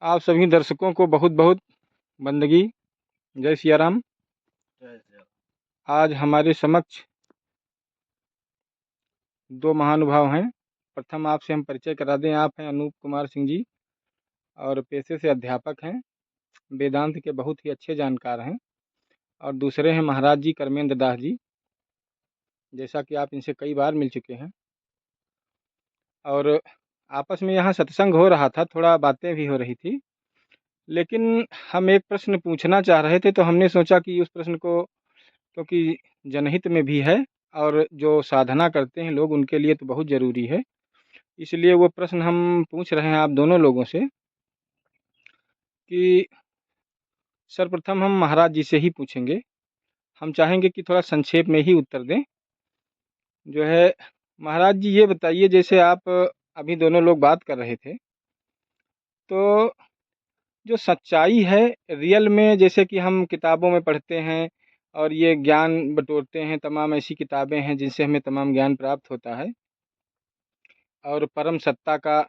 आप सभी दर्शकों को बहुत बहुत बंदगी। जय सिया राम। जय जय। आज हमारे समक्ष दो महानुभाव हैं। प्रथम आपसे हम परिचय करा दें। आप हैं अनूप कुमार सिंह जी और पेशे से अध्यापक हैं, वेदांत के बहुत ही अच्छे जानकार हैं। और दूसरे हैं महाराज जी कर्मेंद्र दास जी, जैसा कि आप इनसे कई बार मिल चुके हैं। और आपस में यहाँ सत्संग हो रहा था, थोड़ा बातें भी हो रही थी, लेकिन हम एक प्रश्न पूछना चाह रहे थे, तो हमने सोचा कि उस प्रश्न को, क्योंकि जनहित में भी है और जो साधना करते हैं लोग उनके लिए तो बहुत ज़रूरी है, इसलिए वो प्रश्न हम पूछ रहे हैं आप दोनों लोगों से कि सर्वप्रथम हम महाराज जी से ही पूछेंगे। हम चाहेंगे कि थोड़ा संक्षेप में ही उत्तर दें। जो है महाराज जी, ये बताइए, जैसे आप अभी दोनों लोग बात कर रहे थे, तो जो सच्चाई है रियल में, जैसे कि हम किताबों में पढ़ते हैं और ये ज्ञान बटोरते हैं, तमाम ऐसी किताबें हैं जिनसे हमें तमाम ज्ञान प्राप्त होता है और परम सत्ता का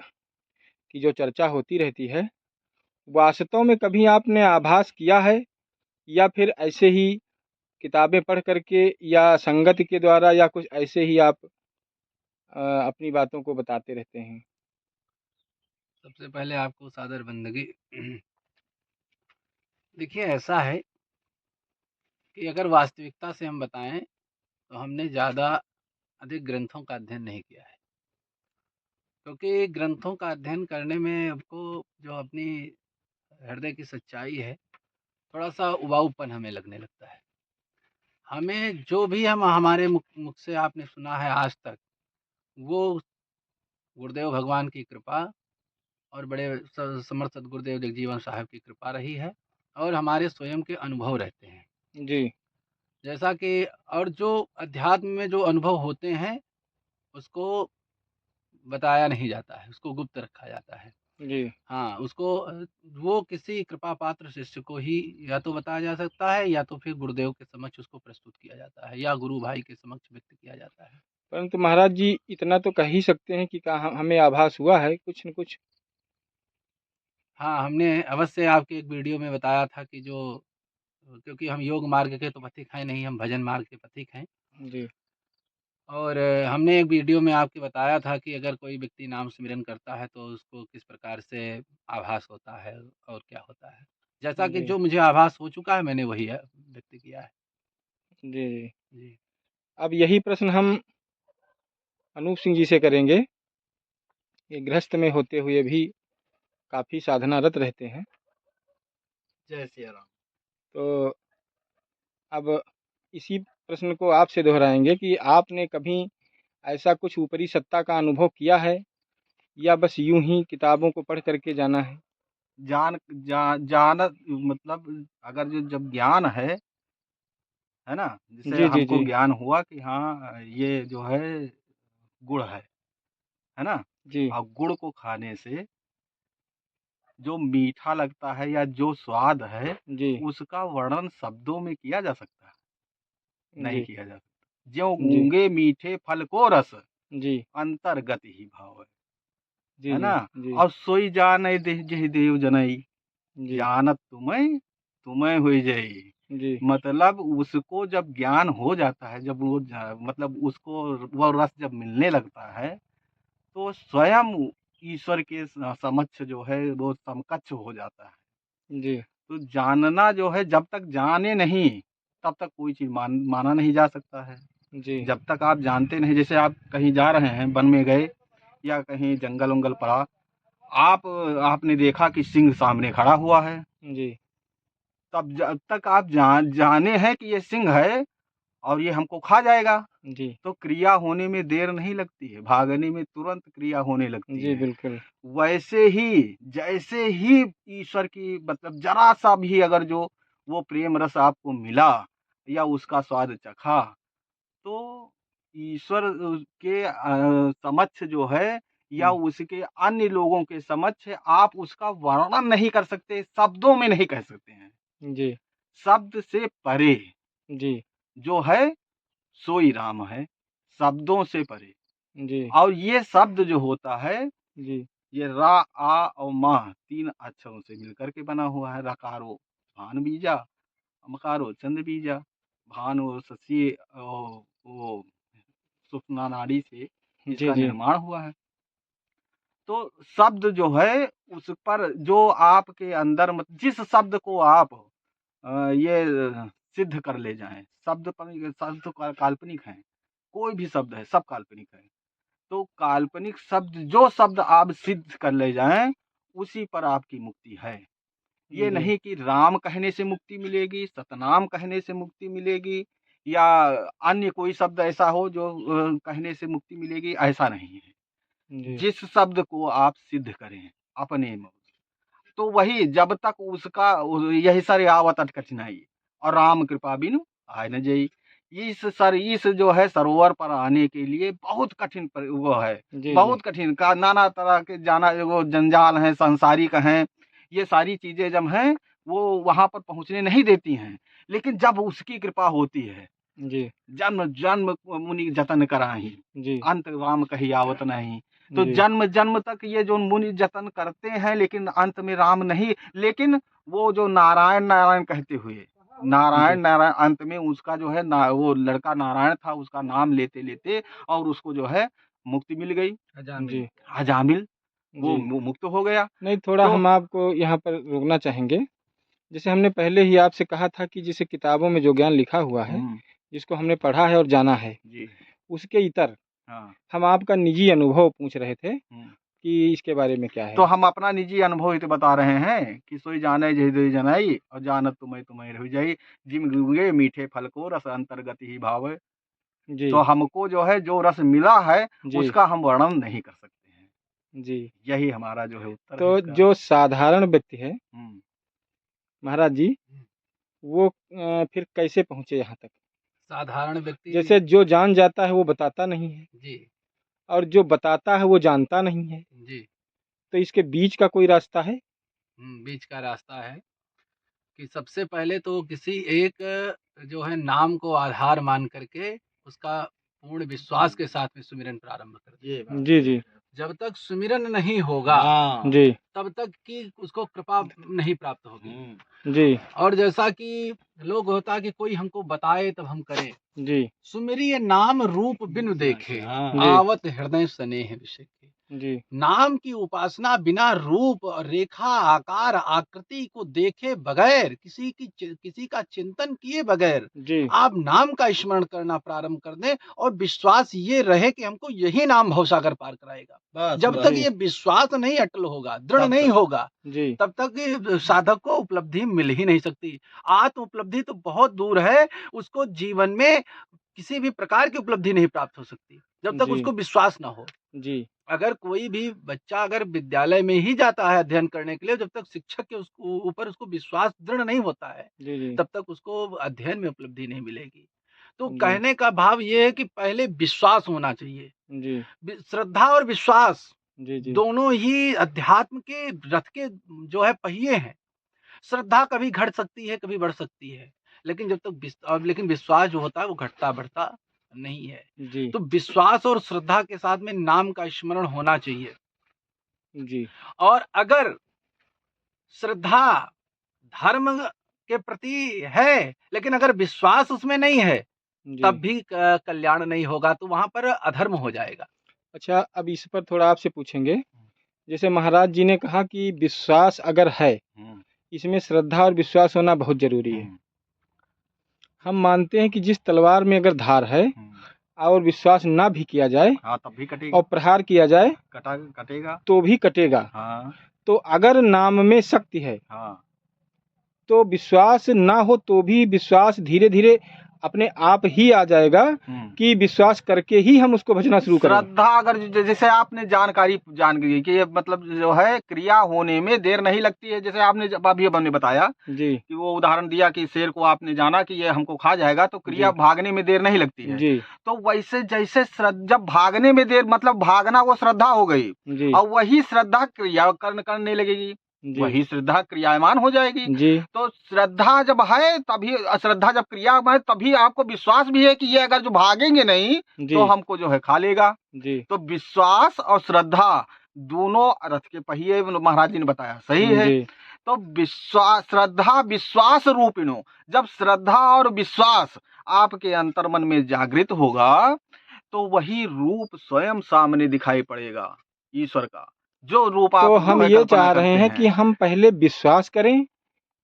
की जो चर्चा होती रहती है, वास्तव में कभी आपने आभास किया है या फिर ऐसे ही किताबें पढ़ करके या संगत के द्वारा या कुछ ऐसे ही आप अपनी बातों को बताते रहते हैं? सबसे पहले आपको सादर बंदगी। देखिए, ऐसा है कि अगर वास्तविकता से हम बताएं तो हमने ज़्यादा अधिक ग्रंथों का अध्ययन नहीं किया है, क्योंकि ग्रंथों का अध्ययन करने में हमको जो अपनी हृदय की सच्चाई है, थोड़ा सा उबाऊपन हमें लगने लगता है। हमें जो भी हम हमारे मुख से आपने सुना है आज तक, वो गुरुदेव भगवान की कृपा और बड़े समर्थ सदगुरुदेव जगजीवन साहब की कृपा रही है और हमारे स्वयं के अनुभव रहते हैं। जी जैसा कि और जो अध्यात्म में जो अनुभव होते हैं, उसको बताया नहीं जाता है, उसको गुप्त रखा जाता है। जी हाँ, उसको वो किसी कृपा पात्र शिष्य को ही या तो बताया जा सकता है या तो फिर गुरुदेव के समक्ष उसको प्रस्तुत किया जाता है या गुरु भाई के समक्ष व्यक्त किया जाता है। परंतु महाराज जी, इतना तो कह ही सकते हैं कि हमें आभास हुआ है कुछ न कुछ। हाँ, हमने अवश्य आपके एक वीडियो में बताया था कि जो क्योंकि हम योग मार्ग के तो पथिक हैं नहीं, हम भजन मार्ग के पथिक हैं। जी और हमने एक वीडियो में आपको बताया था कि अगर कोई व्यक्ति नाम स्मरण करता है तो उसको किस प्रकार से आभास होता है और क्या होता है। जैसा कि जी जो मुझे आभास हो चुका है मैंने वही व्यक्त किया है। जी जी। जी। अब यही प्रश्न हम अनूप सिंह जी से करेंगे। ये गृहस्थ में होते हुए भी काफ़ी साधनारत रहते हैं, जय सिया राम। तो अब इसी प्रश्न को आपसे दोहराएंगे कि आपने कभी ऐसा कुछ ऊपरी सत्ता का अनुभव किया है या बस यूं ही किताबों को पढ़ करके जाना है? जान मतलब अगर जो जब ज्ञान है ना, जिसे जी जी हमको जी ज्ञान हुआ कि हाँ ये जो है गुड़ है ना, जी और गुड़ को खाने से जो मीठा लगता है या जो स्वाद है, जी उसका वर्णन शब्दों में किया जा सकता है? नहीं जी किया जा सकता। ज्यों जी गूंगे मीठे फल को रस, जी अंतर्गत ही भाव जी है जी ना। जी और सोई जाने जेहि देव जनई, जी जानत तुम्हें तुम्हें हुई जई। जी मतलब उसको जब ज्ञान हो जाता है, जब वो मतलब उसको वो रस जब मिलने लगता है, तो स्वयं ईश्वर के समक्ष जो है वो समकक्ष हो जाता है। जी तो जानना जो है, जब तक जाने नहीं तब तक कोई चीज़ माना नहीं जा सकता है। जी जब तक आप जानते नहीं, जैसे आप कहीं जा रहे हैं, वन में गए या कहीं जंगल-वंगल पड़ा, आपने देखा कि सिंह सामने खड़ा हुआ है, जी तब जब तक आप जाने हैं कि ये सिंह है और ये हमको खा जाएगा, जी तो क्रिया होने में देर नहीं लगती है, भागने में तुरंत क्रिया होने लगती जी है। बिल्कुल। वैसे ही जैसे ही ईश्वर की मतलब ज़रा-सा भी अगर जो वो प्रेम रस आपको मिला या उसका स्वाद चखा, तो ईश्वर के समक्ष जो है या हुँ, उसके अन्य लोगों के समक्ष आप उसका वर्णन नहीं कर सकते, शब्दों में नहीं कह सकते हैं। जी शब्द से परे जी जो है सोई राम है, शब्दों से परे। जी और ये शब्द जो होता है, जी ये रा, आ और मा 3 अक्षरों से मिलकर के बना हुआ है। रकारो भान बीजा, मकारो चंद्र बीजा। भान और शशि और वो सुषुम्ना नाड़ी से जी, इसका जी। निर्माण हुआ है। तो शब्द जो है उस पर जो आपके अंदर जिस शब्द को आप ये सिद्ध कर ले जाएँ, शब्द तो काल्पनिक हैं, कोई भी शब्द है, सब काल्पनिक है। तो काल्पनिक शब्द जो शब्द आप सिद्ध कर ले जाएँ, उसी पर आपकी मुक्ति है। ये जी। नहीं कि राम कहने से मुक्ति मिलेगी, सतनाम कहने से मुक्ति मिलेगी या अन्य कोई शब्द ऐसा हो जो कहने से मुक्ति मिलेगी, ऐसा नहीं है। जी। जिस शब्द को आप सिद्ध करें अपने में, तो वही जब तक उसका यही सर आवत अट कठिनाई और राम कृपा बिनु आय न जई। इस जो है सरोवर पर आने के लिए बहुत कठिन वो है, जी, जी। बहुत कठिन का नाना तरह के जाना वो जंजाल हैं, सांसारिक हैं, ये सारी चीजें जब हैं वो वहां पर पहुंचने नहीं देती हैं। लेकिन जब उसकी कृपा होती है, जी, जन्म जन्म मुनि जतन कराही, जी, अंत राम कही आवत नहीं। तो जी, जन्म जन्म तक ये जो मुनि जतन करते हैं, लेकिन अंत में राम नहीं। लेकिन वो जो नारायण नारायण कहते हुए, नारायण जी। नारायण अंत में उसका जो है ना, वो लड़का नारायण था, उसका नाम लेते लेते और उसको जो है मुक्ति मिल गई, जी, हजामिल, वो जी। मुक्त हो गया। नहीं, थोड़ा तो हम आपको यहाँ पर रोकना चाहेंगे। जैसे हमने पहले ही आपसे कहा था कि जैसे किताबों में जो ज्ञान लिखा हुआ है, जिसको हमने पढ़ा है और जाना है, जी उसके इतर हाँ हम आपका निजी अनुभव पूछ रहे थे हम्म। कि इसके बारे में क्या तो है? हम अपना निजी अनुभव ही तो बता रहे हैं कि सोई जाने जय जय जनाई और जानत तुम्हें तुम्हें रह जाई। जिम गुए मीठे फल को रस अंतर्गत ही भाव। जी, तो हमको जो है जो रस मिला है जी, उसका हम वर्णन नहीं कर सकते हैं। जी। यही हमारा जो है उत्तर है तो इसका। जो साधारण व्यक्ति है, हम्म, महाराज जी, वो फिर कैसे पहुँचे यहाँ तक? साधारण व्यक्ति। जैसे जो जान जाता है वो बताता नहीं है जी। और जो बताता है वो जानता नहीं है, जी। तो इसके बीच का कोई रास्ता है? बीच का रास्ता है कि सबसे पहले तो किसी एक जो है नाम को आधार मान करके उसका पूर्ण विश्वास के साथ में सुमिरन प्रारंभ कर दे। जी, जी, जब तक सुमिरन नहीं होगा जी, तब तक कि उसको कृपा नहीं प्राप्त होगी। जी, और जैसा कि लोग होता है कि कोई हमको बताए तब हम करें। जी, सुमिरिय नाम रूप बिनु देखे, जी, आवत हृदय स्नेह विषय। जी, नाम की उपासना बिना रूप और रेखा आकार आकृति को देखे बगैर, किसी का चिंतन किए बगैर जी, आप नाम का स्मरण करना प्रारंभ कर दें और विश्वास ये रहे कि हमको यही नाम भवसागर पार कराएगा। जब तक जी, ये विश्वास नहीं अटल होगा, दृढ़ तब नहीं तक। होगा, जी, तब तक ये साधक को उपलब्धि मिल ही नहीं सकती। आत्म उपलब्धि तो बहुत दूर है, उसको जीवन में किसी भी प्रकार की उपलब्धि नहीं प्राप्त हो सकती जब तक जी, उसको विश्वास ना हो। जी, अगर कोई भी बच्चा अगर विद्यालय में ही जाता है अध्ययन करने के लिए, जब तक शिक्षक के उसको ऊपर उसको विश्वास दृढ़ नहीं होता है, जी, जी, तब तक उसको अध्ययन में उपलब्धि नहीं मिलेगी। तो जी, कहने का भाव ये है कि पहले विश्वास होना चाहिए। जी, श्रद्धा और विश्वास जी, जी, दोनों ही अध्यात्म के रथ के जो है पहिए हैं। श्रद्धा कभी घट सकती है, कभी बढ़ सकती है, लेकिन जब तक लेकिन विश्वास जो होता है वो घटता बढ़ता नहीं है। जी, तो विश्वास और श्रद्धा के साथ में नाम का स्मरण होना चाहिए। जी, और अगर श्रद्धा धर्म के प्रति है, लेकिन अगर विश्वास उसमें नहीं है, जी। तब भी कल्याण नहीं होगा, तो वहां पर अधर्म हो जाएगा। अच्छा, अब इस पर थोड़ा आपसे पूछेंगे। जैसे महाराज जी ने कहा कि विश्वास अगर है, हम्म, इसमें श्रद्धा और विश्वास होना बहुत ज़रूरी है। हम्म, हम मानते हैं कि जिस तलवार में अगर धार है हम्म। और विश्वास ना भी किया जाए हाँ तब भी कटेगी। और प्रहार किया जाए कटेगा। तो भी कटेगा। हाँ तो अगर नाम में शक्ति है, हाँ तो विश्वास ना हो तो भी विश्वास धीरे-धीरे अपने आप ही आ जाएगा कि विश्वास करके ही हम उसको भजना शुरू करें। श्रद्धा अगर जैसे आपने जानकारी जान गई कि ये मतलब जो है क्रिया होने में देर नहीं लगती है। जैसे आपने अभी हमने बताया जी, कि वो उदाहरण दिया कि शेर को आपने जाना कि ये हमको खा जाएगा, तो क्रिया जी, भागने में देर नहीं लगती है। जी, तो वैसे जैसे जब भागने में देर मतलब भागना वो श्रद्धा हो गई जी, और वही श्रद्धा क्रिया करने लगेगी, जी, वही श्रद्धा क्रियामान हो जाएगी। जी, तो श्रद्धा जब है तभी, श्रद्धा जब क्रिया में है तभी आपको विश्वास भी है कि ये अगर जो भागेंगे नहीं तो जी, हमको जो है खा लेगा। जी, तो विश्वास और श्रद्धा दोनों रथ के पहिए महाराज जी ने बताया सही है। जी तो विश्वास, श्रद्धा विश्वास रूपिणो, जब श्रद्धा और विश्वास आपके अंतर्मन में जागृत होगा तो वही रूप स्वयं सामने दिखाई पड़ेगा ईश्वर का, जो रूप तो आप जो हम है ये कल्पना चाह रहे करते हैं कि हैं। हम पहले विश्वास करें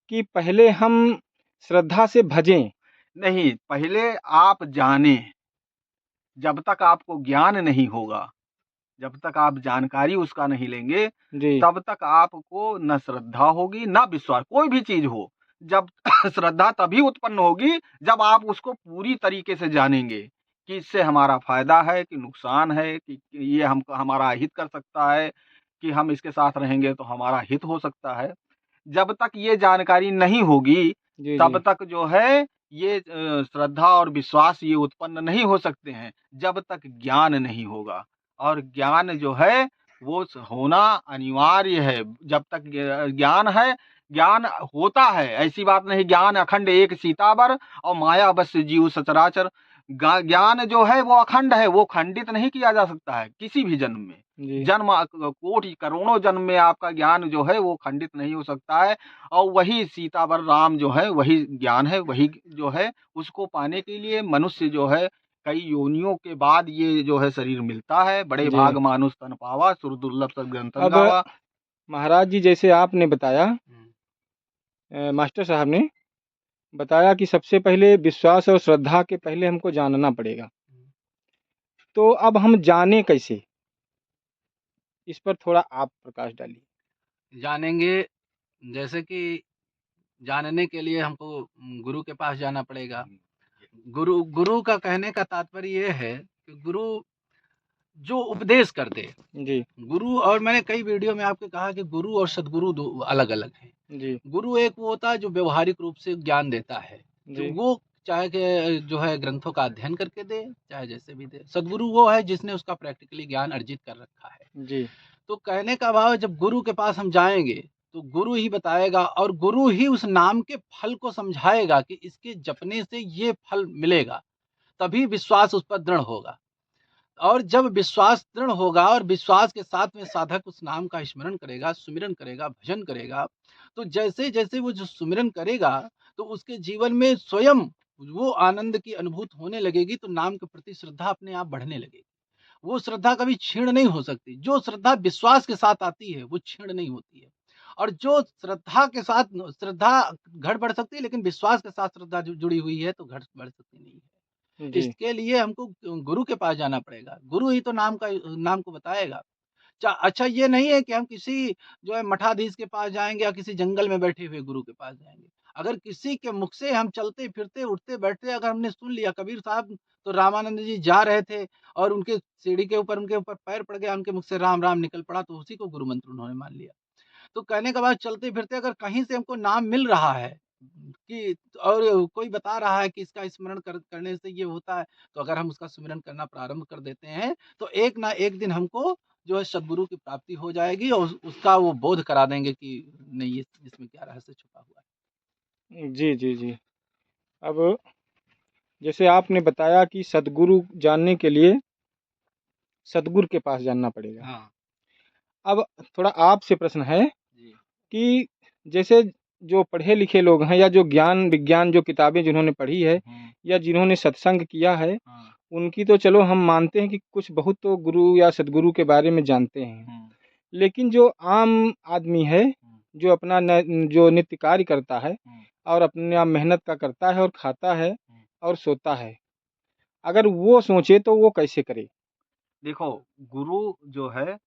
कि पहले हम श्रद्धा से भजें। नहीं, पहले आप जाने, जब तक आपको ज्ञान नहीं होगा, जब तक आप जानकारी उसका नहीं लेंगे, जी तब तक आपको न श्रद्धा होगी न विश्वास, कोई भी चीज हो। जब श्रद्धा तभी उत्पन्न होगी जब आप उसको पूरी तरीके से जानेंगे कि इससे हमारा फायदा है कि नुकसान है, कि ये हम हमारा हित कर सकता है, कि हम इसके साथ रहेंगे तो हमारा हित हो सकता है। जब तक ये जानकारी नहीं होगी, जी जी तब तक जो है ये श्रद्धा और विश्वास ये उत्पन्न नहीं हो सकते हैं, जब तक ज्ञान नहीं होगा। और ज्ञान जो है वो होना अनिवार्य है। जब तक ज्ञान है, ज्ञान होता है, ऐसी बात नहीं ज्ञान अखंड एक सीताबर और माया बस जीव सचराचर। ज्ञान जो है वो अखंड है, वो खंडित नहीं किया जा सकता है किसी भी जन्म में। जी जन्म कोटि करोड़ों जन्म में आपका ज्ञान जो है वो खंडित नहीं हो सकता है। और वही सीतावर राम जो है वही ज्ञान है, वही जो है उसको पाने के लिए मनुष्य जो है कई योनियों के बाद ये जो है शरीर मिलता है। बड़े जी। भाग मानुष तन पावा, सुर दुर्लभ सब ग्रंथन अब गावा। महाराज जी जैसे आपने बताया, हम्म, मास्टर साहब ने बताया कि सबसे पहले विश्वास और श्रद्धा के पहले हमको जानना पड़ेगा। हम्म। तो अब हम जाने कैसे, इस पर थोड़ा आप प्रकाश डालिए। जानेंगे, जैसे कि जानने के लिए हमको गुरु के पास जाना पड़ेगा। गुरु गुरु का कहने का तात्पर्य ये है कि गुरु जो उपदेश कर दे। जी गुरु, और मैंने कई वीडियो में आपको कहा कि गुरु और सदगुरु दो अलग अलग हैं। जी गुरु एक वो होता है जो व्यवहारिक रूप से ज्ञान देता है, जो जी वो चाहे कि जो है ग्रंथों का अध्ययन करके दे, चाहे जैसे भी दे। सदगुरु वो है जिसने उसका प्रैक्टिकली ज्ञान अर्जित कर रखा है। जी तो कहने का भाव है, जब गुरु के पास हम जाएंगे तो गुरु ही बताएगा और गुरु ही उस नाम के फल को समझाएगा कि इसके जपने से ये फल मिलेगा, तभी विश्वास उस पर दृढ़ होगा। और जब विश्वास दृढ़ होगा और विश्वास के साथ में साधक उस नाम का स्मरण करेगा, सुमिरन करेगा, भजन करेगा, तो जैसे जैसे वो जो सुमिरन करेगा तो उसके जीवन में स्वयं वो आनंद की अनुभूति होने लगेगी, तो नाम के प्रति श्रद्धा अपने आप बढ़ने लगेगी। वो श्रद्धा कभी क्षीण नहीं हो सकती। जो श्रद्धा विश्वास के साथ आती है वो क्षीण नहीं होती है। और जो श्रद्धा के साथ, श्रद्धा घट बढ़ सकती है लेकिन विश्वास के साथ श्रद्धा जो जुड़ी हुई है तो घट बढ़ सकती नहीं है। जी इसके लिए हमको गुरु के पास जाना पड़ेगा। गुरु ही तो नाम को बताएगा। अच्छा, ये नहीं है कि हम किसी जो है मठाधीश के पास जाएँगे या किसी जंगल में बैठे हुए गुरु के पास जाएँगे। अगर किसी के मुख से हम चलते-फिरते, उठते-बैठते अगर हमने सुन लिया, कबीर साहब तो रामानंद जी जा रहे थे और उनके सीढ़ी के ऊपर उनके ऊपर पैर पड़ गया, उनके मुख से राम, राम निकल पड़ा, तो उसी को गुरु मंत्र उन्होंने मान लिया। तो कहने का बाद चलते-फिरते अगर कहीं से हमको नाम मिल रहा है कि, और कोई बता रहा है कि इसका स्मरण करने से ये होता है, तो अगर हम उसका स्मरण करना प्रारंभ कर देते हैं, तो एक ना एक दिन हमको जो है सद्गुरु की प्राप्ति हो जाएगी और उसका वो बोध करा देंगे कि नहीं, ये इसमें क्या रहस्य छुपा हुआ जी जी जी। अब जैसे आपने बताया कि सदगुरु जानने के लिए सदगुरु के पास जानना है। पड़ेगा। हाँ अब थोड़ा आपसे प्रश्न है जी। कि जैसे जो पढ़े लिखे लोग हैं या जो ज्ञान विज्ञान जो किताबें जिन्होंने पढ़ी है या जिन्होंने सत्संग किया है, हाँ, उनकी तो चलो हम मानते हैं कि कुछ बहुत तो गुरु या सदगुरु के बारे में जानते हैं। लेकिन जो आम आदमी है, जो अपना जो नित्य कार्य करता है और अपना मेहनत का करता है और खाता है और सोता है, अगर वो सोचे तो वो कैसे करे? देखो, गुरु जो है,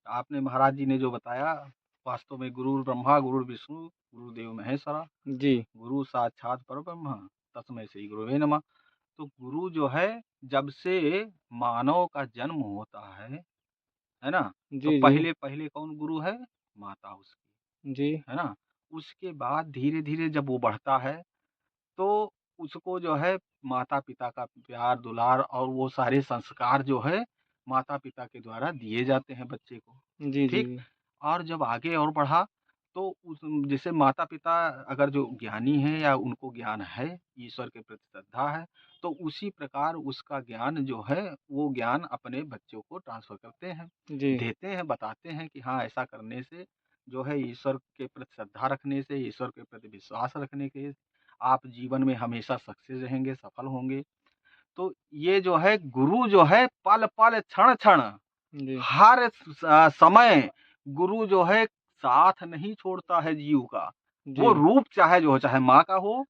आपने महाराज जी ने जो बताया, वास्तव में गुरु ब्रह्मा गुरु विष्णु गुरुदेव महेश्वरा, जी गुरु साक्षात परब्रह्म, तस्मै श्री गुरुवे नमः। तो गुरु जो है, जब से मानव का जन्म होता है ना? तो जी जी पहले पहले कौन गुरु है? माता उसकी, जी है ना? उसके बाद धीरे-धीरे जब वो बढ़ता है, तो उसको जो है माता-पिता का प्यार, दुलार और वो सारे संस्कार जो है, माता-पिता के द्वारा दिए जाते हैं बच्चे को, जी जी ठीक? और जब आगे और बढ़ा, तो उस जैसे माता-पिता अगर जो ज्ञानी हैं या उनको ज्ञान है, ईश्वर के प्रति श्रद्धा है, तो उसी प्रकार उसका ज्ञान जो है, वो ज्ञान अपने बच्चों को ट्रांसफ़र करते हैं, जी, देते हैं, बताते हैं कि हाँ, ऐसा करने से जो है ईश्वर के प्रति श्रद्धा रखने से, ईश्वर के प्रति विश्वास रखने के आप जीवन में हमेशा सक्सेस रहेंगे, सफल होंगे। तो ये जो है गुरु जो है पल-पल, क्षण-क्षण जी, हर समय गुरु जो है साथ नहीं छोड़ता है जीव का। वो जी, रूप चाहे जो हो, चाहे माँ का हो,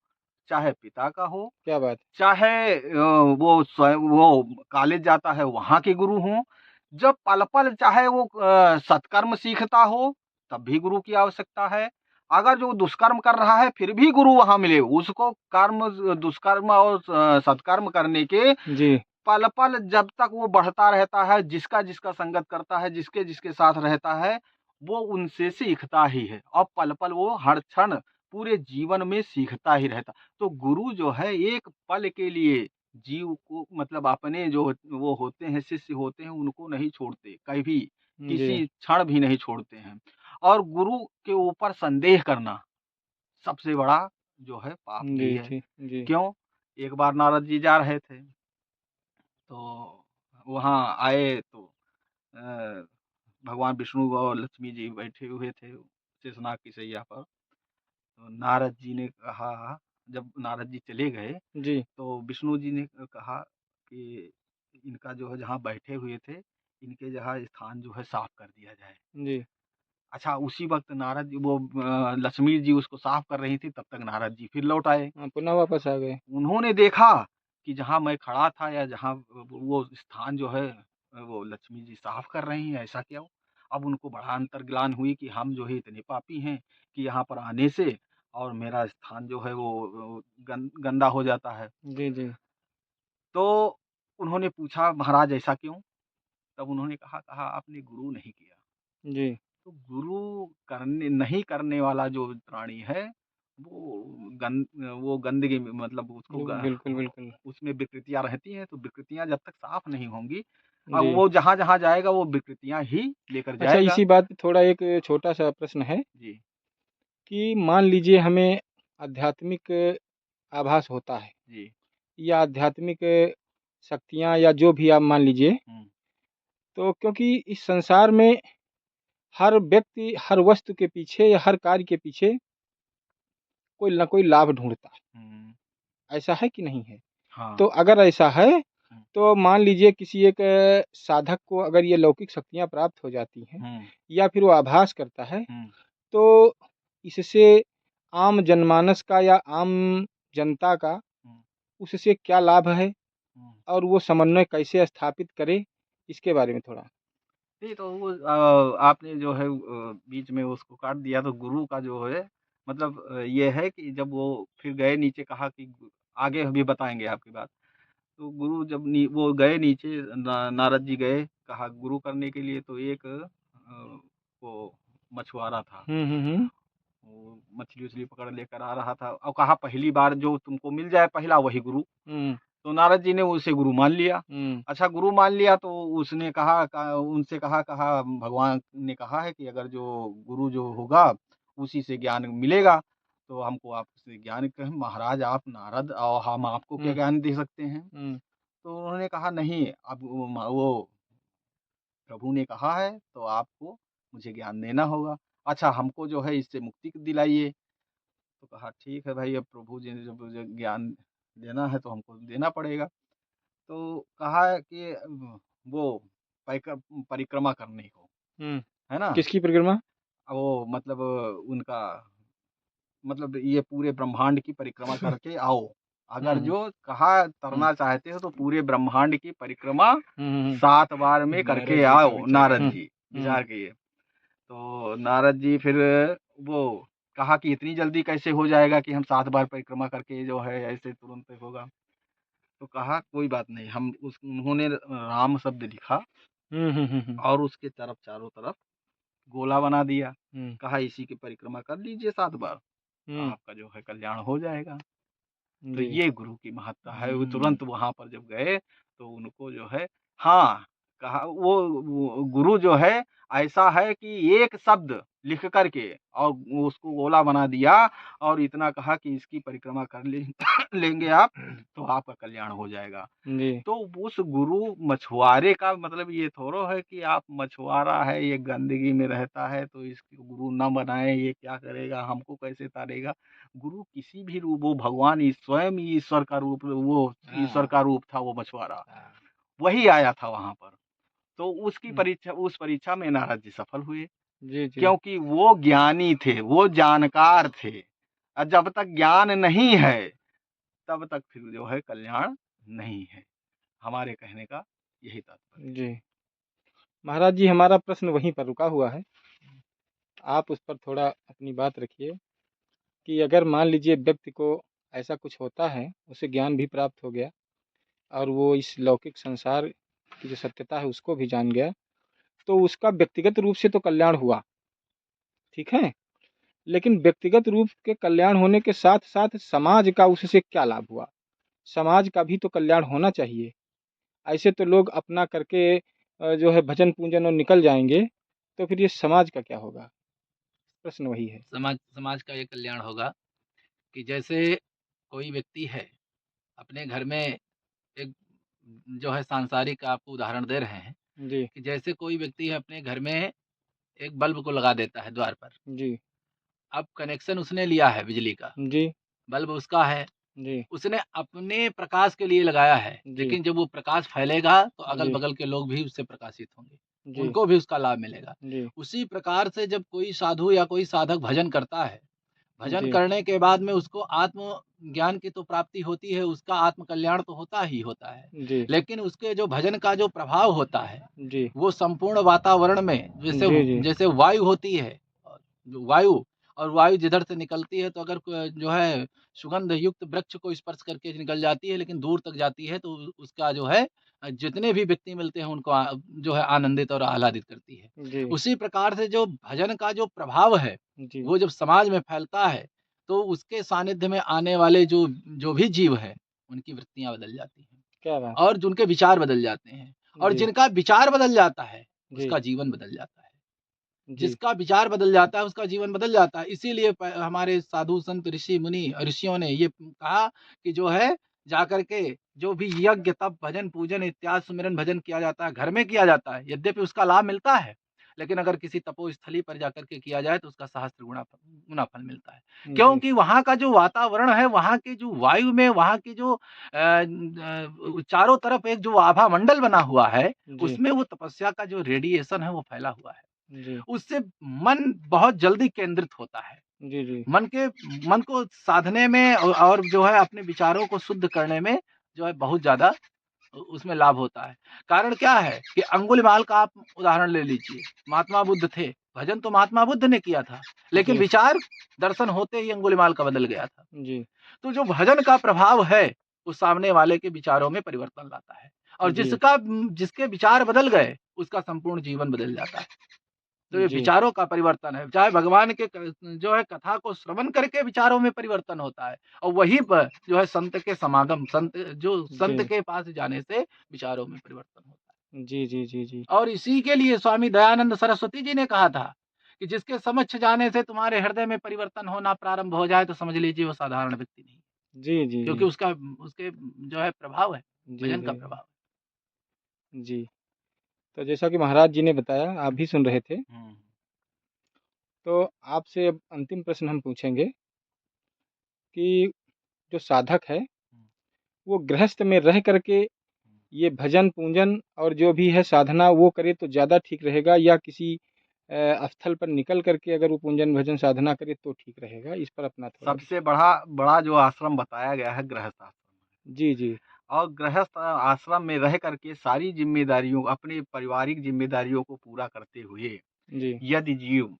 चाहे पिता का हो, क्या बात चाहे वो स्वयं वो कॉलेज जाता है वहाँ के गुरु हों। जब पल-पल चाहे वो सत्कर्म सीखता हो, तब भी गुरु की आवश्यकता है। अगर जो दुष्कर्म कर रहा है फिर भी गुरु वहाँ मिले, उसको दुष्कर्म और सत्कर्म करने के है? जी, पल-पल जब तक वो बढ़ता रहता है, जिसका-जिसका संगत करता है, जिसके-जिसके साथ रहता है, वो उनसे सीखता ही है और पल-पल वो हर क्षण पूरे जीवन में सीखता ही रहता। तो गुरु जो है एक पल के लिए जीव को मतलब अपने जो वो होते हैं, शिष्य होते हैं, उनको नहीं छोड़ते, कभी, जी, किसी क्षण भी नहीं छोड़ते हैं। और गुरु के ऊपर संदेह करना सबसे बड़ा जो है पाप भी जी, है। जी, जी, क्यों? एक बार नारद जी जा रहे थे तो वहाँ आए तो अ, भगवान विष्णु और लक्ष्मी जी बैठे हुए थे शेषनाग की शैया पर। तो नारद जी ने कहा जब नारद जी चले गए जी, तो विष्णु जी ने कहा कि इनका जो है जहाँ बैठे हुए थे, इनके जहाँ स्थान जो है साफ कर दिया जाए। जी, अच्छा उसी वक़्त नारद जी वो लक्ष्मी जी उसको साफ कर रही थी तब तक नारद जी फिर लौट आए। हाँ, पुनः वापस आ गए। उन्होंने देखा कि जहाँ मैं खड़ा था या जहाँ वो स्थान जो है वो लक्ष्मी जी साफ कर रही हैं, ऐसा क्यों? अब उनको बड़ा अंतर्ग्लान हुई कि हम जो है इतने पापी हैं कि यहाँ पर आने से और मेरा स्थान जो है वो गंदा हो जाता है। जी, जी, तो उन्होंने पूछा महाराज ऐसा क्यों? तब उन्होंने कहा आपने गुरु नहीं किया। जी, तो गुरु करने नहीं करने वाला जो प्राणी है, वो वो गंदगी में मतलब उसको बिल्कुल, बिल्कुल। उसमें विकृतियाँ रहती हैं, तो विकृतियाँ जब तक साफ नहीं होंगी जी। वो जहाँ-जहाँ जाएगा वो विकृतियाँ ही लेकर अच्छा, जाएगा। इसी बात पे थोड़ा एक छोटा-सा प्रश्न है जी, कि मान लीजिए हमें आध्यात्मिक आभास होता है जी। या आध्यात्मिक शक्तियाँ या जो भी आप मान लीजिए, हुँ, तो क्योंकि इस संसार में हर व्यक्ति हर वस्तु के पीछे या हर कार्य के पीछे कोई न कोई लाभ ढूँढता है, हुँ। ऐसा है कि नहीं है? हाँ। तो अगर ऐसा है, हुँ, तो मान लीजिए किसी एक साधक को अगर ये लौकिक शक्तियाँ प्राप्त हो जाती हैं हुँ, या फिर वो आभास करता है, हुँ, तो इससे आम जनमानस का या आम जनता का हुँ, उससे क्या लाभ है हुँ। और वो समन्वय कैसे स्थापित करे? इसके बारे में थोड़ा। नहीं तो वो आपने जो है बीच में उसको काट दिया तो गुरु का जो है मतलब ये है कि जब वो फिर गए नीचे कहा कि आगे भी बताएँगे आपकी बात। तो गुरु जब वो गए नीचे नारद जी गए, कहा गुरु करने के लिए तो एक वो मछुआरा था। हुँ, हुँ, हुँ। वो मछली-वछली पकड़ लेकर आ रहा था और कहा पहली बार जो तुमको मिल जाए पहला वही गुरु। हुँ, तो नारद जी ने उसे गुरु मान लिया। हुँ, अच्छा गुरु मान लिया तो उसने उनसे कहा भगवान ने कहा है कि अगर जो गुरु जो होगा, उसी से ज्ञान मिलेगा, तो हमको आपसे ज्ञान कहें महाराज आप नारद और हम आपको क्या हुँ, ज्ञान दे सकते हैं? हुँ, तो उन्होंने कहा नहीं अब वो प्रभु ने कहा है तो आपको मुझे ज्ञान देना होगा। अच्छा हमको जो है इससे मुक्ति दिलाइए। तो कहा ठीक है भाई अब प्रभु जी ने जब मुझे ज्ञान देना है तो हमको देना पड़ेगा। तो कहा है कि वो पैक परिक्रमा करने को, हुँ। है ना? किसकी परिक्रमा? वो मतलब उनका मतलब ये पूरे ब्रह्मांड की परिक्रमा करके आओ। अगर हुँ, जो कहा हुँ, तरना चाहते हो तो पूरे ब्रह्मांड की परिक्रमा हुँ, हुँ, हुँ। 7 बार में करके नारद जी का आओ विचार। नारद हुँ, जी, हुँ, विचार किए। तो नारद जी फिर वो कहा कि इतनी जल्दी कैसे हो जाएगा कि हम 7 बार परिक्रमा करके जो है ऐसे तुरंत होगा। तो कहा कोई बात नहीं हम उस उन्होंने राम शब्द लिखा हुँ, हुँ, हुँ, हुँ, और उसके तरफ चारों तरफ गोला बना दिया। हुँ, कहा इसी की परिक्रमा कर लीजिए 7 बार, हुँ, आपका जो है कल्याण हो जाएगा। तो जी। ये गुरु की महत्ता है, वो हुँ, तुरंत वहाँ पर जब गए तो उनको जो है हाँ, कहा वो गुरु जो है ऐसा है कि एक शब्द लिख करके और उसको गोला बना दिया और इतना कहा कि इसकी परिक्रमा कर लेंगे आप तो आपका कल्याण हो जाएगा। जी, तो उस गुरु मछुआरे का मतलब ये थोड़ो है कि आप मछुआरा है, ये गंदगी में रहता है तो इसको गुरु ना बनाए, ये क्या करेगा, हमको कैसे तारेगा। गुरु किसी भी रूप, वो भगवान स्वयं ही ईश्वर का रूप, वो ईश्वर हाँ, का रूप था वो मछुआरा, हाँ। वही आया था वहां पर। तो हुँ, उस परीक्षा में नारद जी सफल हुए, जी, जी, क्योंकि वो ज्ञानी थे, वो जानकार थे। और जब तक ज्ञान नहीं है तब तक फिर जो है कल्याण नहीं है। हमारे कहने का यही तात्पर्य जी। महाराज जी, हमारा प्रश्न वहीं पर रुका हुआ है। आप उस पर थोड़ा अपनी बात रखिए कि अगर मान लीजिए व्यक्ति को ऐसा कुछ होता है, उसे ज्ञान भी प्राप्त हो गया और वो इस लौकिक संसार की जो सत्यता है उसको भी जान गया, तो उसका व्यक्तिगत रूप से तो कल्याण हुआ, ठीक है? लेकिन व्यक्तिगत रूप के कल्याण होने के साथ-साथ समाज का उससे क्या लाभ हुआ? समाज का भी तो कल्याण होना चाहिए। ऐसे तो लोग अपना करके जो है भजन-पूजन और निकल जाएँगे, तो फिर ये समाज का क्या होगा? प्रश्न वही है। समाज समाज का ये कल्याण होगा कि जैसे कोई व्यक्ति है, अपने घर में एक जो है सांसारिक आपको उदाहरण दे रहे हैं जी, कि जैसे कोई व्यक्ति है अपने घर में एक बल्ब को लगा देता है द्वार पर। जी, अब कनेक्शन उसने लिया है बिजली का, जी, बल्ब उसका है, जी, उसने अपने प्रकाश के लिए लगाया है, जी, लेकिन जब वो प्रकाश फैलेगा तो जी, अगल-बगल के लोग भी उससे प्रकाशित होंगे, जी, उनको भी उसका लाभ मिलेगा। जी, उसी प्रकार से जब कोई साधु या कोई साधक भजन करता है, भजन जी, करने के बाद में उसको आत्म ज्ञान की तो प्राप्ति होती है, उसका आत्म कल्याण तो होता ही होता है। जी, लेकिन उसके जो भजन का जो प्रभाव होता है, जी, वो संपूर्ण वातावरण में जैसे जी, जी, जैसे वायु होती है, जो वायु और वायु जिधर से निकलती है तो अगर जो है सुगंध युक्त वृक्ष को स्पर्श करके निकल जाती है, लेकिन दूर तक जाती है तो उसका जो है जितने भी व्यक्ति मिलते हैं उनको जो है आनंदित और आह्लादित करती है। जी, उसी प्रकार से जो भजन का जो प्रभाव है, जी, वो जब समाज में फैलता है, तो उसके सानिध्य में आने वाले जो जो भी जीव हैं, उनकी वृत्तियाँ बदल जाती हैं क्या बात! और जिनके विचार बदल जाते हैं और जी, जिनका विचार बदल जाता है, जी, उसका जीवन बदल जाता है। जी, जिसका विचार बदल जाता है, उसका जीवन बदल जाता है। इसीलिए प हमारे साधु संत ऋषि मुनि ऋषियों ने ये कहा कि जो है जाकर के जो भी यज्ञ, तप, भजन, पूजन इत्यादि सुमिरन भजन किया जाता है, घर में किया जाता है, यद्यपि उसका लाभ मिलता है, लेकिन अगर किसी तपोस्थली पर जाकर के किया जाए तो उसका सहस्त्र गुना फल मिलता है। जी, क्योंकि वहाँ का जो वातावरण है, वहाँ की जो वायु में वहाँ की जो चारों तरफ एक जो आभा मंडल बना हुआ है, जी, उसमें वो तपस्या का जो रेडिएशन है वो फैला हुआ है। जी, उससे मन बहुत जल्दी केंद्रित होता है। जी, जी, मन को साधने में और जो है अपने विचारों को शुद्ध करने में जो है बहुत ज़्यादा उसमें लाभ होता है। कारण क्या है कि अंगुलीमाल का आप उदाहरण ले लीजिए, महात्मा बुद्ध थे, भजन तो महात्मा बुद्ध ने किया था, लेकिन जी, विचार दर्शन होते ही अंगुलीमाल का बदल गया था। जी, तो जो भजन का प्रभाव है, वो सामने वाले के विचारों में परिवर्तन लाता है और जी, जिसके विचार बदल गए, उसका संपूर्ण जीवन बदल जाता है। तो ये जी, विचारों का परिवर्तन है। चाहे भगवान के जो है कथा को श्रवण करके विचारों में परिवर्तन होता है और वहीं पर जो है संत के समागम संत जी, के पास जाने से विचारों में परिवर्तन होता है। जी, जी, जी, जी, और इसी के लिए स्वामी दयानंद सरस्वती जी ने कहा था कि जिसके समक्ष जाने से तुम्हारे हृदय में परिवर्तन होना प्रारंभ हो जाए तो समझ लीजिए वो साधारण व्यक्ति नहीं है। जी, जी, क्योंकि जी, उसका उसके जो है प्रभाव है, जी, भजन का जी, प्रभाव जी। तो जैसा कि महाराज जी ने बताया, आप भी सुन रहे थे, है। तो आपसे अब अंतिम प्रश्न हम पूछेंगे कि जो साधक है, वो गृहस्थ में रह कर के ये भजन, पूजन और जो भी है साधना वो करे तो ज़्यादा ठीक रहेगा या किसी स्थल पर निकल कर के अगर वो पूजन, भजन, साधना करे तो ठीक रहेगा? इस पर अपना थोड़ा सबसे विचार। बड़ा बड़ा जो आश्रम बताया गया है गृहस्थ आश्रम जी, जी, है। और गृहस्थ आश्रम में रह करके सारी जिम्मेदारियों, अपनी पारिवारिक जिम्मेदारियों को पूरा करते हुए जी, यदि जीव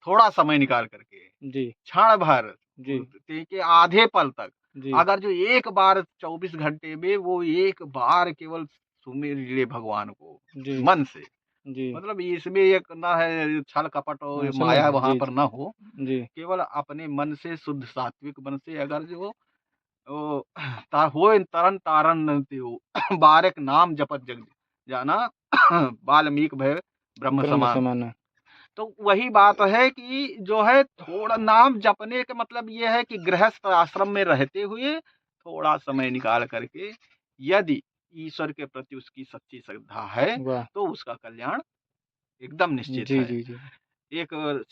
थोड़ा समय निकाल करके जी, क्षण भर जी, के आधे पल तक, जी, अगर जो एक बार 24 घंटे में वो एक बार केवल सुमिर ले भगवान को जी, मन से, जी। मतलब इसमें एक ना है छल कपट और सुने माया हैं। वहां जी, पर जी, ना हो, जी, केवल अपने मन से शुद्ध सात्विक मन से अगर जो ओ, होए तरन तारन त्यो बारक नाम जपत जग जाना वाल्मीकि भय ब्रह्म ब्रह्म समान। समाना। तो वही बात है कि जो है थोड़ा नाम जपने का मतलब ये है कि गृहस्थ आश्रम में रहते हुए थोड़ा समय निकाल करके यदि ईश्वर के प्रति उसकी सच्ची श्रद्धा है वाह! तो उसका कल्याण एकदम निश्चित जी, है। जी, जी। एक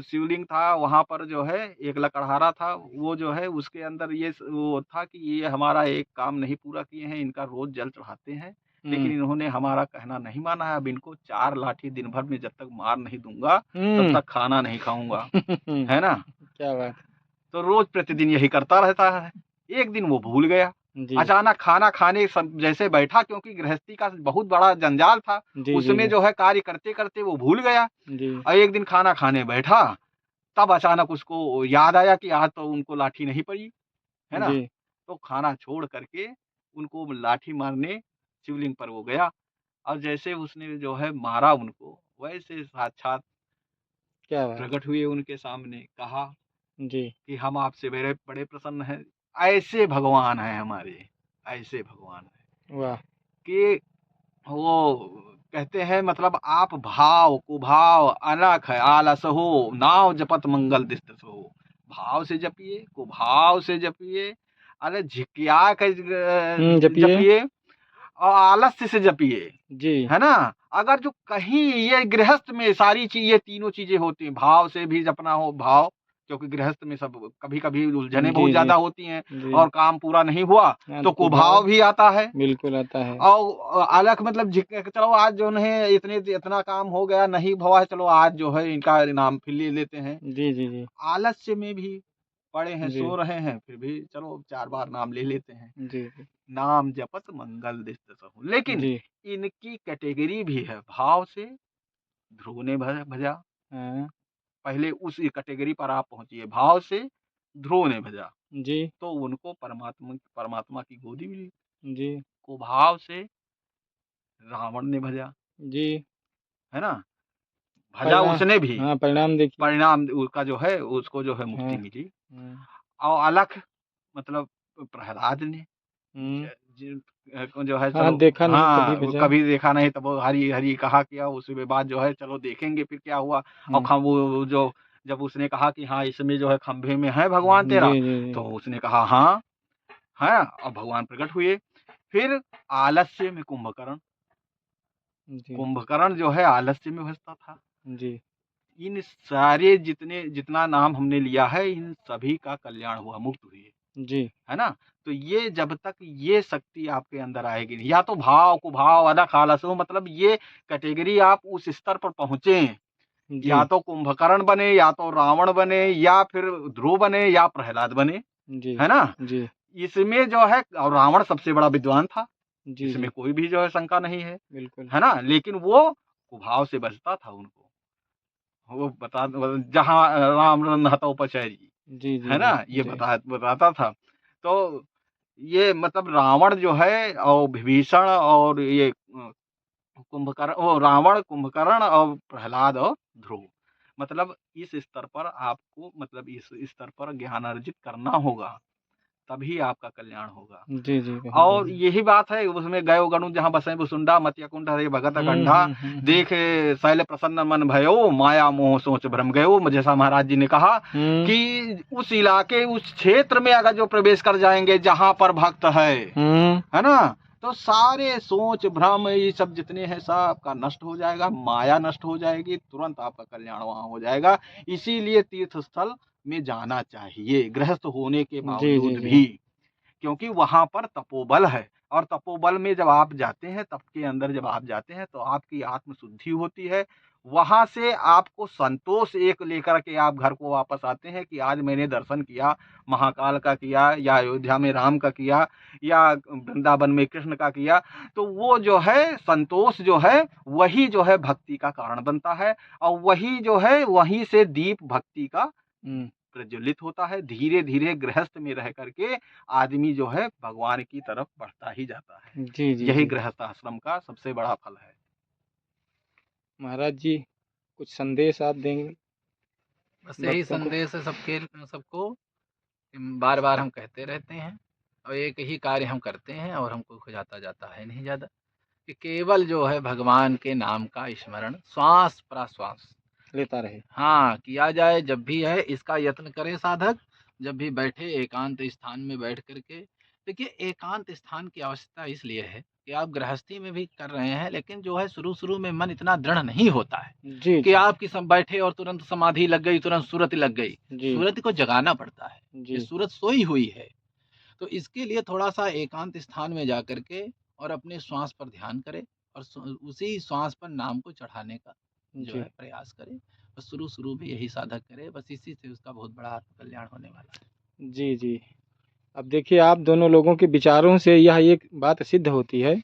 शिवलिंग था, वहाँ पर जो है एक लकड़हारा था, वो जो है उसके अंदर वो था कि ये हमारा एक काम नहीं पूरा किए हैं, इनका रोज़ जल चढ़ाते हैं, लेकिन हुँ, इन्होंने हमारा कहना नहीं माना है, अब इनको 4 लाठी दिन भर में जब तक मार नहीं दूँगा, तब हुँ। तक खाना नहीं खाऊँगा, है ना? क्या बात है। तो रोज़ प्रतिदिन यही करता रहता है। एक दिन वो भूल गया, जी, अचानक खाना खाने जैसे बैठा, क्योंकि गृहस्थी का बहुत बड़ा जंजाल था, जी, जी, उसमें जी। जो है कार्य करते-करते वो भूल गया जी। और एक दिन खाना खाने बैठा, तब अचानक उसको याद आया कि आज तो उनको लाठी नहीं पड़ी, है ना? जी। तो खाना छोड़ करके उनको लाठी मारने शिवलिंग पर वो गया और जैसे उसने जो है मारा उनको, वैसे साक्षात क्या बात है। प्रकट हुए उनके सामने, कहा जी। कि हम आपसे बड़े बड़े प्रसन्न हैं। ऐसे भगवान हैं हमारे, ऐसे भगवान हैं वाह! कि वो कहते हैं मतलब आप भाव, कुभाव, अलख, आलस हो, नाव जपत मंगल दिस्त हो। भाव से जपिए, कुभाव से जपिए, अरे झिकिया के जपिए। जपिए और आलस्य से जपिए, जी। है ना? अगर जो कहीं ये गृहस्थ में सारी ये तीनों चीज़ें होती हैं, भाव से भी जपना हो भाव, क्योंकि गृहस्थ में सब कभी-कभी उलझनें बहुत जी, जी, ज़्यादा होती हैं जी। और काम पूरा नहीं हुआ, हाँ, तो तो कुभाव कुभाव भी आता है। बिल्कुल आता है। और अलग मतलब चलो आज जो है इतना काम हो गया, नहीं हुआ है, चलो आज जो है इनका इनाम फिर ले लेते हैं। जी, जी, जी। आलस्य में भी पड़े हैं, जी। सो रहे हैं, फिर भी चलो 4 बार नाम ले लेते हैं। जी, जी। नाम जपत मंगल दिस्त सहु। लेकिन जी। इनकी कैटेगरी भी है, भाव से ध्रुव ने भजा, हाँ। पहले उस कैटेगरी पर आप पहुँचिए, भाव से ध्रुव ने भजा, जी। तो उनको परमात्मा की गोदी मिली। जी। कुभाव से रावण ने भजा, जी। है ना? भजा परिणाम उसने भी, हाँ, परिणाम देखिए। परिणाम उसका जो है उसको जो है मुक्ति हाँ। मिली। हुँ। और अलख मतलब प्रहलाद ने हुँ। ज जो है हाँ, चलो, देखा नहीं कभी हाँ, वो बचा। कभी देखा नहीं, तब वो हरि हरि कहा किया, उसके बाद जो है चलो देखेंगे फिर क्या हुआ। और हुँ। वो जो जब उसने कहा कि हाँ, इसमें जो है खंभे में है भगवान जी, तेरा, जी, जी। तो उसने कहा हाँ, है और भगवान प्रकट हुए। फिर आलस्य में कुंभकर्ण, जी। कुंभकर्ण जो है आलस्य में फँसता था। जी। इन सारे जितना नाम हमने लिया है, इन सभी का कल्याण हुआ, मुक्त हुए, जी। है ना? तो ये जब तक ये शक्ति आपके अंदर आएगी नहीं, या तो भाव, कुभाव, अलख, आलस हो, मतलब ये कैटेगरी आप उस स्तर पर पहुँचे, जी। या तो कुंभकर्ण बने, या तो रावण बने, या फिर ध्रुव बने, या प्रहलाद बने, जी। है ना? जी। इसमें जो है और रावण सबसे बड़ा विद्वान था, जी, इसमें जी। कोई भी जो है शंका नहीं बिल्कुल। है ना? लेकिन वो कुभाव से बचता था उनको। वो जहाँ राम रन हतौ पचैरी, जी, जी, है जी। ना? ये जी। बताता था। तो ये मतलब रावण जो है और विभीषण और ये कुंभकर्ण, वो रावण, कुंभकर्ण और प्रहलाद और ध्रुव, मतलब इस स्तर पर आपको मतलब इस स्तर पर ज्ञान अर्जित करना होगा, तभी आपका कल्याण होगा। जी, जी। बहुत और बढ़िया। यही बात है, उसमें गयो गणु जहाँ बसें वसुंडा, मतिया कुंठ हरे भगत हुँ, कंढा, हुँ, हुँ, हुँ। देखे शैल प्रसन्न मन भयो, माया मोह सोच भ्रम गयो। जैसा महाराज जी ने कहा हुँ। कि उस इलाके, उस क्षेत्र में अगर जो प्रवेश कर जाएंगे जहाँ पर भक्त हुँ। है ना, तो सारे सोच भ्रम ये सब जितने हैं सबका नष्ट हो जाएगा, माया नष्ट हो जाएगी, तुरंत आपका कल्याण वहां हो जाएगा। इसीलिए तीर्थ स्थल में जाना चाहिए गृहस्थ होने के जी, जी, बावजूद जी। भी, क्योंकि वहां पर तपोबल है, और तपोबल में जब आप जाते हैं, तप के अंदर जब आप जाते हैं, तो आपकी आत्म शुद्धि होती है। वहां से आपको संतोष एक लेकर के आप घर को वापस आते हैं कि आज मैंने दर्शन किया, महाकाल का किया, या अयोध्या में राम का किया, या वृंदावन में कृष्ण का किया। तो वो जो है संतोष जो है, वही जो है भक्ति का कारण बनता है, और वही जो है वहीं से दीप भक्ति का हुँ। प्रज्वलित होता है। धीरे धीरे गृहस्थ में रह करके आदमी जो है भगवान की तरफ बढ़ता ही जाता है। जी, जी, यही जी। गृहस्थ आश्रम का सबसे बड़ा फल है। महाराज जी, कुछ संदेश आप देंगे बस यही भक्तों को? संदेश है सबको, बार-बार हम कहते रहते हैं और एक ही कार्य हम करते हैं और हमको कुछ आता जाता है नहीं ज़्यादा, कि केवल जो है भगवान के नाम का स्मरण श्वास-प्रश्वास, लेता रहे। हाँ, किया जाए जब भी है, इसका यत्न करे साधक, जब भी बैठे एकांत स्थान में बैठ करके। देखिए, एकांत स्थान की आवश्यकता इसलिए है कि आप गृहस्थी में भी कर रहे हैं, लेकिन जो है शुरू-शुरू में मन इतना दृढ़ नहीं होता है जी, कि जी, आप किस बैठे और तुरंत समाधि लग गई, तुरंत सूरत लग गई। जी, सूरत को जगाना पड़ता है, ये जी, सूरत सोई हुई है। तो इसके लिए थोड़ा-सा एकांत स्थान में जा कर के और अपने श्वास पर ध्यान करें और उसी श्वास पर नाम को चढ़ाने का जो जी, है प्रयास करें। बस शुरू-शुरू में यही साधक करे, बस इसी से उसका बहुत बड़ा आत्म कल्याण होने वाला है। जी, जी। अब देखिए आप दोनों लोगों के विचारों से यह एक बात सिद्ध होती है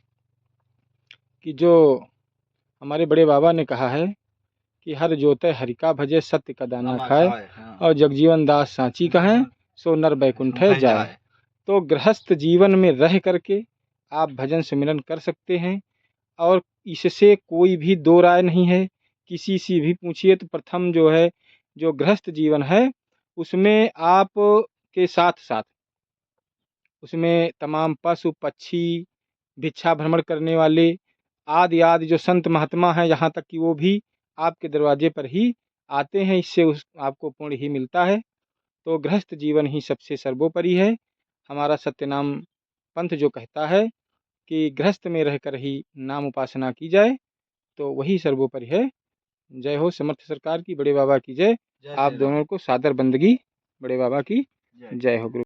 कि जो हमारे बड़े बाबा ने कहा है कि हर जोतै हरि का भजे सत्य का दाना दाना खाए खाए, हाँ। और जगजीवन दास साची कहें सो नर बैकुंठे जाए। तो गृहस्थ जीवन में रह करके आप भजन सिमरन कर सकते हैं और इससे कोई भी दो राय नहीं है। किसी से भी पूछिए तो प्रथम जो है जो गृहस्थ जीवन है उसमें आप के साथ साथ उसमें तमाम पशु पक्षी भिक्षा भ्रमण करने वाले आदि आदि जो संत महात्मा हैं यहाँ तक कि वो भी आपके दरवाजे पर ही आते हैं। इससे उस आपको पुण्य ही मिलता है। तो गृहस्थ जीवन ही सबसे सर्वोपरि है। हमारा सत्यनाम पंथ जो कहता है कि गृहस्थ में रहकर ही नाम उपासना की जाए तो वही सर्वोपरि है। जय हो समर्थ सरकार की, बड़े बाबा की जय। जय आप श्री राम। दोनों को सादर बंदगी, बड़े बाबा की जय। जय हो। गुरु